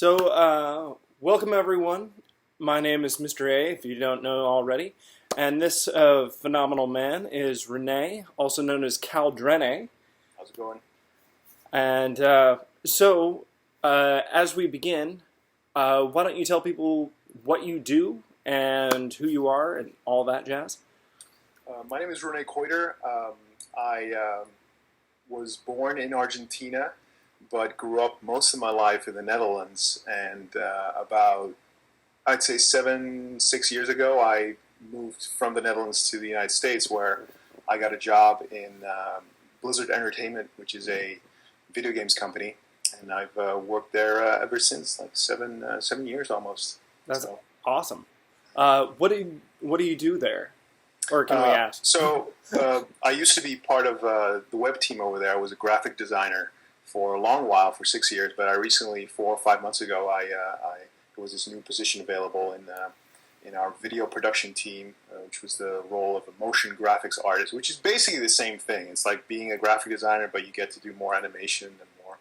Welcome everyone. My name is Mr. A, if you don't know already. And this phenomenal man is Rene, also known as Khal Drene. How's it going? And as we begin, why don't you tell people what you do and who you are and all that jazz? My name is Rene Koiter. I was born in Argentina, but grew up most of my life in the Netherlands. And I'd say 6 years ago, I moved from the Netherlands to the United States, where I got a job in Blizzard Entertainment, which is a video games company. And I've worked there ever since, like seven years almost. That's awesome. What do you do there? Or can we ask? I used to be part of the web team over there. I was a graphic designer for a long while, for 6 years. But I recently, 4 or 5 months ago, there was this new position available in our video production team, which was the role of a motion graphics artist, which is basically the same thing. It's like being a graphic designer, but you get to do more animation and more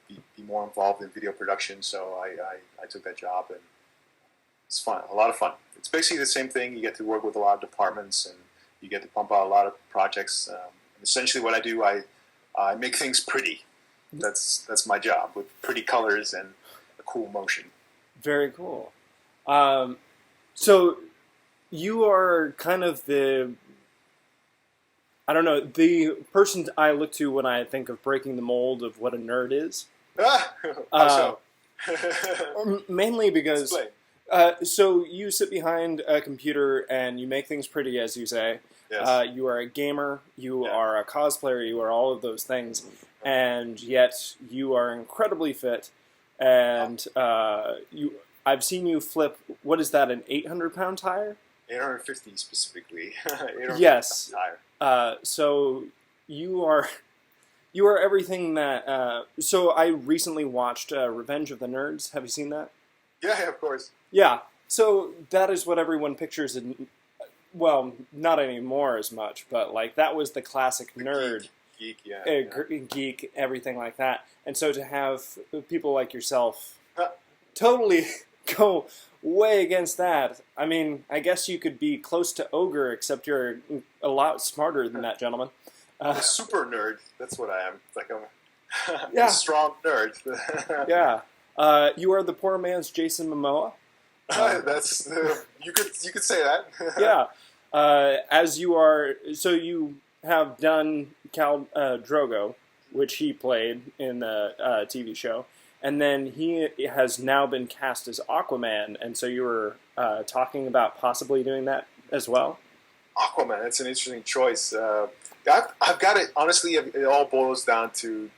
be more involved in video production. So I took that job, and it's fun, a lot of fun. It's basically the same thing. You get to work with a lot of departments, and you get to pump out a lot of projects. And essentially, what I do, I make things pretty. That's my job, with pretty colors and a cool motion. Very cool. So you are kind of the person I look to when I think of breaking the mold of what a nerd is. How so? Mainly because so you sit behind a computer and you make things pretty, as you say. Yes. You are a gamer, you are a cosplayer, you are all of those things, and yet you are incredibly fit. And I've seen you flip. What is that? An 800-pound tire? 850 specifically. 850 yes. Tire. So you are everything that. So I recently watched Revenge of the Nerds. Have you seen that? Yeah, of course. Yeah. So that is what everyone pictures in. Well, not anymore as much, but like that was the classic nerd. Geek, geek, everything like that. And so to have people like yourself totally go way against that, I mean, I guess you could be close to ogre, except you're a lot smarter than that, gentleman. I'm a super nerd. That's what I am. It's like I'm a strong nerd. Yeah. You are the poor man's Jason Momoa. That's you could say that. Yeah. As you are, so you have done Khal Drogo, which he played in the TV show, and then he has now been cast as Aquaman, and so you were talking about possibly doing that as well. Aquaman, that's an interesting choice. I've got it. Honestly, it all boils down to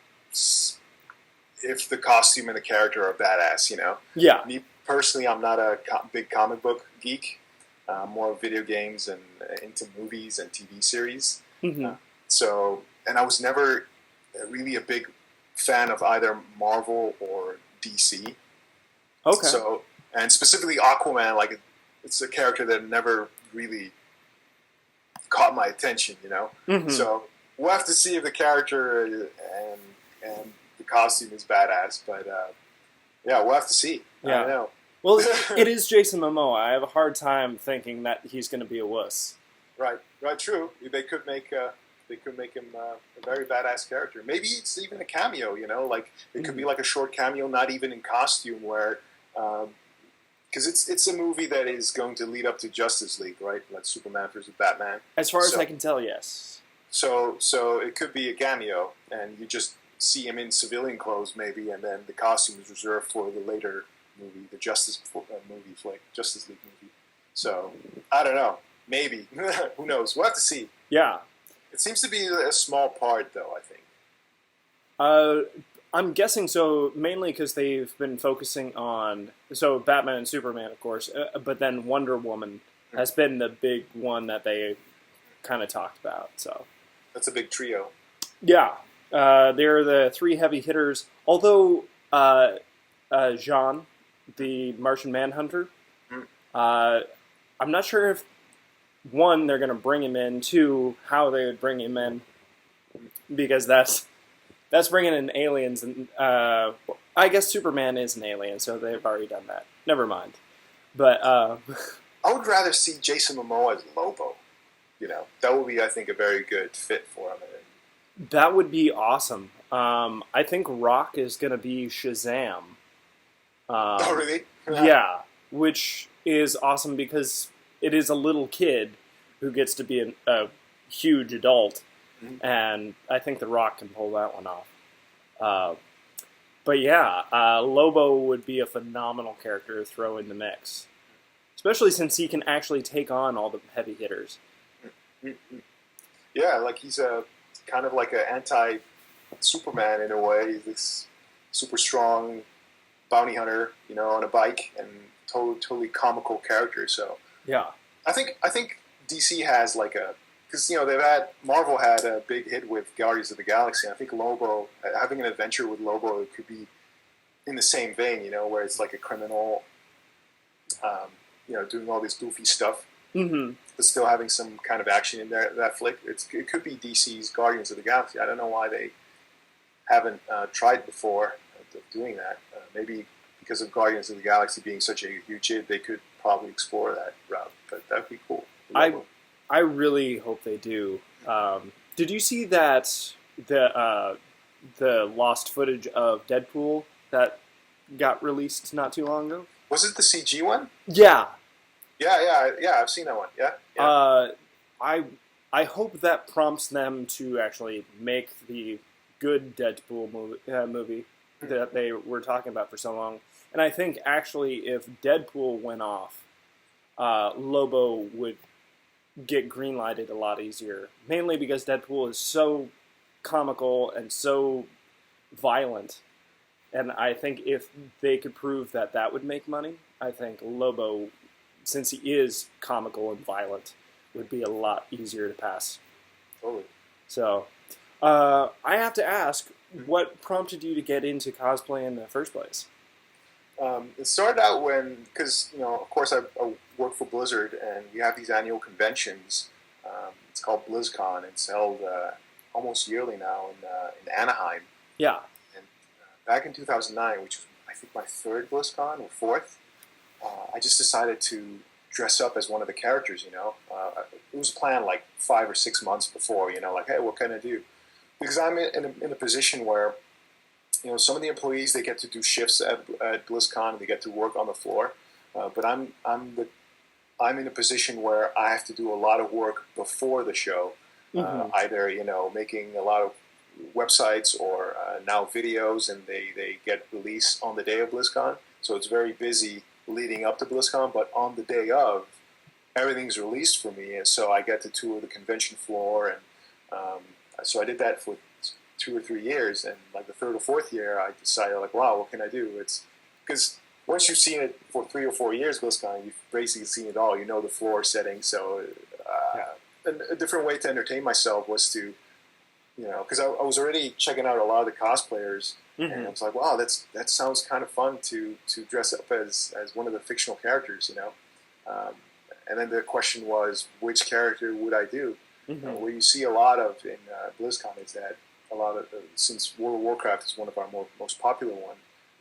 if the costume and the character are badass. You know. Yeah. Me personally, I'm not a big comic book geek. More video games and into movies and TV series. Mm-hmm. And I was never really a big fan of either Marvel or DC. Okay. So, and specifically Aquaman, like it's a character that never really caught my attention, you know. Mm-hmm. So we'll have to see if the character and the costume is badass. But yeah, we'll have to see. Yeah. I don't know. Well, it is Jason Momoa. I have a hard time thinking that he's going to be a wuss. Right. True. They could make him a very badass character. Maybe it's even a cameo. You know, like it could be like a short cameo, not even in costume, where because it's a movie that is going to lead up to Justice League, right? Like Superman versus Batman. As far as I can tell, yes. So it could be a cameo, and you just see him in civilian clothes, maybe, and then the costume is reserved for the later movie, the Justice League movie. So I don't know. Maybe. Who knows? We'll have to see. Yeah. It seems to be a small part, though, I think. I'm guessing so, mainly because they've been focusing on Batman and Superman, of course, but then Wonder Woman has been the big one that they kind of talked about. So that's a big trio. Yeah. They're the three heavy hitters. Although Jean, the Martian Manhunter, I'm not sure if, one, they're going to bring him in, two, how they would bring him in, because that's bringing in aliens, and I guess Superman is an alien, so they've already done that. Never mind. But I would rather see Jason Momoa as Lobo. That would be, I think, a very good fit for him. that would be awesome. I think Rock is going to be Shazam. Oh, really? Yeah, which is awesome because it is a little kid who gets to be a huge adult, and I think The Rock can pull that one off. Uh, but yeah, Lobo would be a phenomenal character to throw in the mix, especially since he can actually take on all the heavy hitters. Yeah, like he's a kind of like an anti-Superman in a way. He's this super strong bounty hunter, on a bike, and totally comical character. So Yeah, I think DC has like because Marvel had a big hit with Guardians of the Galaxy. I think Lobo, having an adventure with Lobo, it could be in the same vein, where it's like a criminal, doing all this goofy stuff, but still having some kind of action in there. That flick, it could be DC's Guardians of the Galaxy. I don't know why they haven't tried before of doing that. Maybe because of Guardians of the Galaxy being such a huge hit, they could probably explore that route. But that'd be cool. I really hope they do. Did you see that the lost footage of Deadpool that got released not too long ago? Was it the CG one? Yeah. Yeah. I've seen that one. Yeah. I hope that prompts them to actually make the good Deadpool movie that they were talking about for so long. And I think actually, if Deadpool went off, Lobo would get greenlighted a lot easier. Mainly because Deadpool is so comical and so violent. And I think if they could prove that that would make money, I think Lobo, since he is comical and violent, would be a lot easier to pass. Totally. So, I have to ask, what prompted you to get into cosplay in the first place? It started out because of course, I work for Blizzard, and we have these annual conventions. It's called BlizzCon. It's held almost yearly now in Anaheim. Yeah. And back in 2009, which was, I think, my third BlizzCon or fourth, I just decided to dress up as one of the characters. It was planned like 5 or 6 months before. Like, hey, what can I do? Because I'm in a position where some of the employees, they get to do shifts at BlizzCon, and they get to work on the floor. But I'm in a position where I have to do a lot of work before the show, either making a lot of websites or now videos, and they get released on the day of BlizzCon. So it's very busy leading up to BlizzCon, but on the day of, everything's released for me, and so I get to tour the convention floor, and so I did that for 2 or 3 years, and like the third or fourth year, I decided, like, wow, what can I do? It's because once you've seen it for 3 or 4 years, BlizzCon, you've basically seen it all. You know the floor setting. So and a different way to entertain myself was to, because I was already checking out a lot of the cosplayers, and I was like, wow, that sounds kind of fun to dress up as one of the fictional characters, and then the question was, which character would I do? What you see a lot of in BlizzCon is that a lot of since World of Warcraft is one of our most popular one,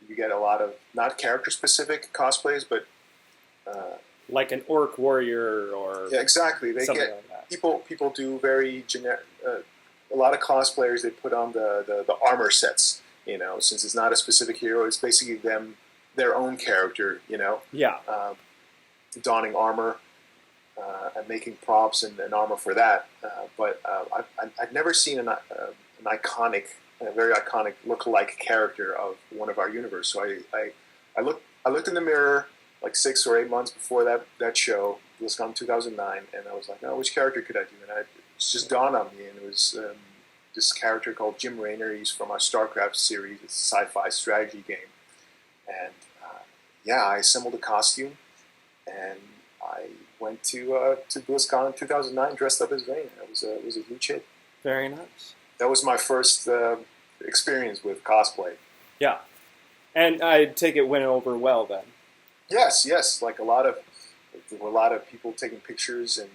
you get a lot of not character specific cosplays, but like an orc warrior or yeah, exactly. They something get like that. people do very generic. A lot of cosplayers, they put on the armor sets. Since it's not a specific hero, it's basically their own character. Yeah. Donning armor. And making props and armor for that, but I've never seen an iconic, a very iconic look-alike character of one of our universe. So I looked in the mirror like 6 or 8 months before that show, BlizzCon 2009, and I was like, oh, which character could I do? And it just dawned on me, and it was this character called Jim Raynor. He's from our StarCraft series. It's a sci-fi strategy game, and I assembled a costume, and I went to BlizzCon in 2009 dressed up as Raynor. It was a huge hit. Very nice. That was my first experience with cosplay. Yeah. And I take it went over well then. Yes. Like there were a lot of people taking pictures, and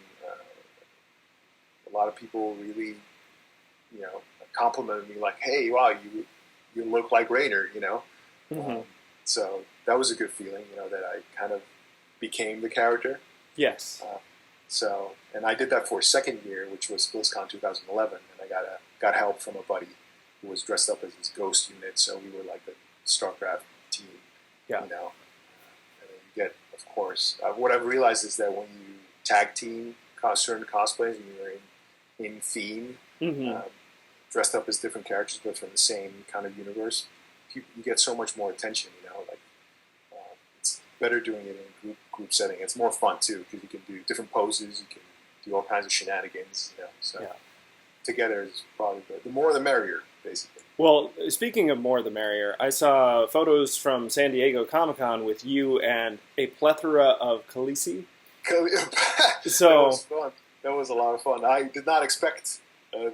a lot of people really, complimented me like, "Hey, wow, you look like Raynor," Mm-hmm. So that was a good feeling, that I kind of became the character. Yes. And I did that for a second year, which was BlizzCon 2011, and I got help from a buddy who was dressed up as his ghost unit, so we were like the StarCraft team. Yeah. And then you get, of course, what I've realized is that when you tag team certain cosplays and you're in theme, dressed up as different characters but from the same kind of universe, you get so much more attention. It's better doing it in a group setting. It's more fun too because you can do different poses, you can do all kinds of shenanigans. Together is probably good. The more the merrier, basically. Well, speaking of more the merrier, I saw photos from San Diego Comic-Con with you and a plethora of Khaleesi. So that was fun. That was a lot of fun. I did not expect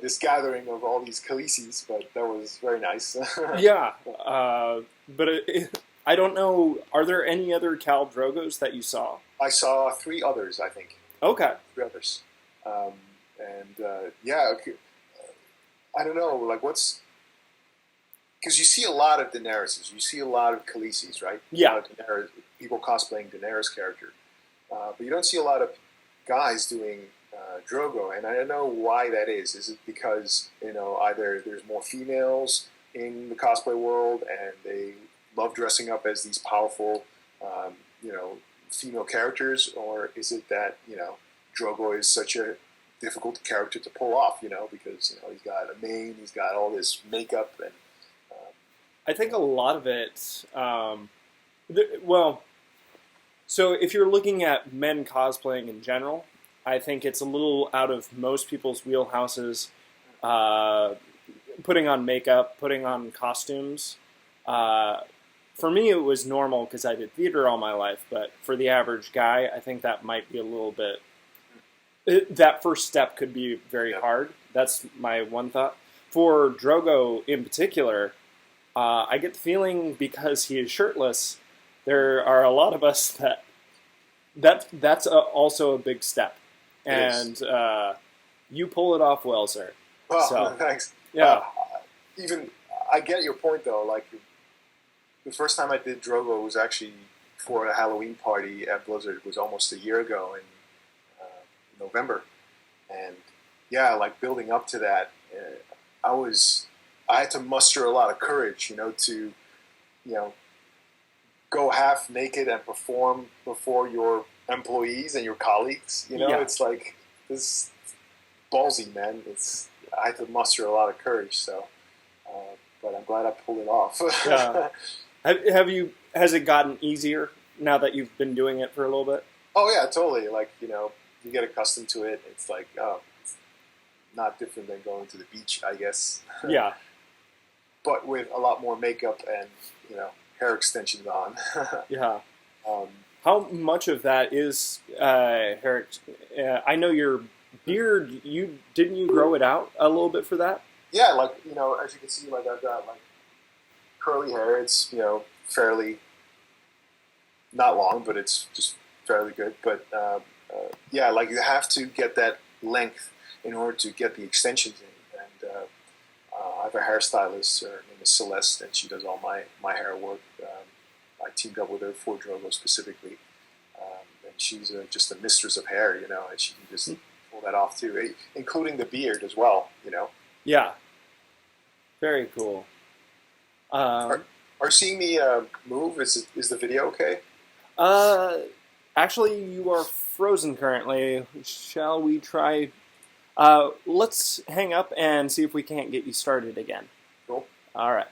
this gathering of all these Khaleesi's, but that was very nice. Yeah, but I don't know. Are there any other Khal Drogos that you saw? I saw 3 others, I think. Okay. 3 others. I don't know, what's... Because you see a lot of Daenerys, you see a lot of Khaleesi's, right? Yeah. Daenerys, people cosplaying Daenerys' character. But you don't see a lot of guys doing Drogo, and I don't know why that is. Is it because, either there's more females in the cosplay world, and they love dressing up as these powerful, female characters, or is it that, Drogo is such a difficult character to pull off, because, he's got a mane, he's got all this makeup, and... I think a lot of it, so if you're looking at men cosplaying in general, I think it's a little out of most people's wheelhouses, putting on makeup, putting on costumes. For me, it was normal because I did theater all my life, but for the average guy, I think that might be a little bit... That first step could be very hard. That's my one thought. For Drogo in particular, I get the feeling because he is shirtless, there are a lot of us that's also a big step. And you pull it off well, sir. Well, so, thanks. Yeah. I get your point, though. The first time I did Drogo was actually for a Halloween party at Blizzard. It was almost a year ago in November. And, building up to that, I had to muster a lot of courage, to, go half naked and perform before your employees and your colleagues. It's like this ballsy, man. I had to muster a lot of courage. So, but I'm glad I pulled it off. Yeah. Has it gotten easier now that you've been doing it for a little bit? Oh yeah, totally. You get accustomed to it. It's it's not different than going to the beach, I guess. Yeah. But with a lot more makeup and, hair extensions on. Yeah. How much of that is hair? I know your beard. Didn't you grow it out a little bit for that? Yeah, as you can see, I've got curly hair. It's fairly not long, but it's just fairly good. But you have to get that length in order to get the extensions in. And I have a hairstylist. Her name is Celeste, and she does all my hair work. I teamed up with her for Drogo specifically, and she's just a mistress of hair, and she can just pull that off too, including the beard as well, Yeah. Very cool. Are seeing me move? Is the video okay? Actually, you are frozen currently. Shall we try? Let's hang up and see if we can't get you started again. Cool. All right.